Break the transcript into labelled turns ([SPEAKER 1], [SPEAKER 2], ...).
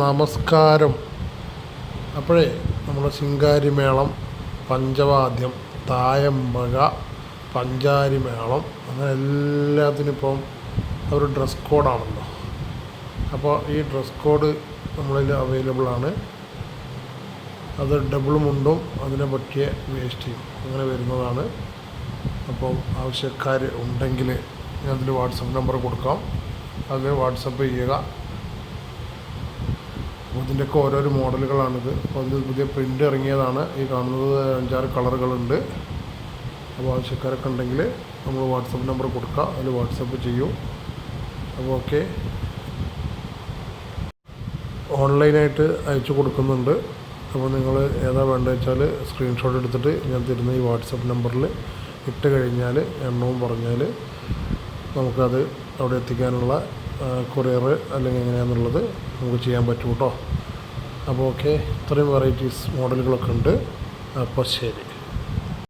[SPEAKER 1] നമസ്കാരം. അപ്പോഴേ നമ്മുടെ ശിങ്കാരിമേളം, പഞ്ചവാദ്യം, തായമ്പക, പഞ്ചാരിമേളം, അങ്ങനെ എല്ലാത്തിനും ഇപ്പം ഒരു ഡ്രസ് കോഡാണല്ലോ. അപ്പോൾ ഈ ഡ്രസ് കോഡ് നമ്മളിൽ അവൈലബിളാണ്. അത് ഡബിൾ മുണ്ടും അതിനെ പറ്റിയ വേസ്റ്റിയും അങ്ങനെ വരുന്നതാണ്. അപ്പം ആവശ്യക്കാർ ഉണ്ടെങ്കിൽ ഞാൻ അതിൽ വാട്സപ്പ് നമ്പർ കൊടുക്കാം, അതിൽ വാട്സപ്പ് ചെയ്യുക. അപ്പോൾ ഇതിൻ്റെയൊക്കെ ഓരോരോ മോഡലുകളാണിത്. അപ്പോൾ അതിൽ പുതിയ പ്രിൻ്റ് ഇറങ്ങിയതാണ്. ഈ കാണുന്നത് 5-6 കളറുകളുണ്ട്. അപ്പോൾ ആവശ്യക്കാരൊക്കെ ഉണ്ടെങ്കിൽ നമ്മൾ വാട്സപ്പ് നമ്പർ കൊടുക്കുക, അതിൽ വാട്സപ്പ് ചെയ്യും. അപ്പോൾ ഓക്കെ, ഓൺലൈനായിട്ട് അയച്ചു കൊടുക്കുന്നുണ്ട്. അപ്പോൾ നിങ്ങൾ ഏതാ വേണ്ടത് വെച്ചാൽ സ്ക്രീൻഷോട്ട് എടുത്തിട്ട് ഞാൻ തരുന്ന ഈ വാട്സപ്പ് നമ്പറിൽ ഇട്ട് കഴിഞ്ഞാൽ എണ്ണവും പറഞ്ഞാൽ നമുക്കത് അവിടെ എത്തിക്കാനുള്ള കൊറിയർ അല്ലെങ്കിൽ എങ്ങനെയാണെന്നുള്ളത് നമുക്ക് ചെയ്യാൻ പറ്റും കേട്ടോ. അപ്പോൾ ഓക്കെ, ഇത്രയും വെറൈറ്റീസ് മോഡലുകളൊക്കെ ഉണ്ട്. അപ്പോൾ ശരി.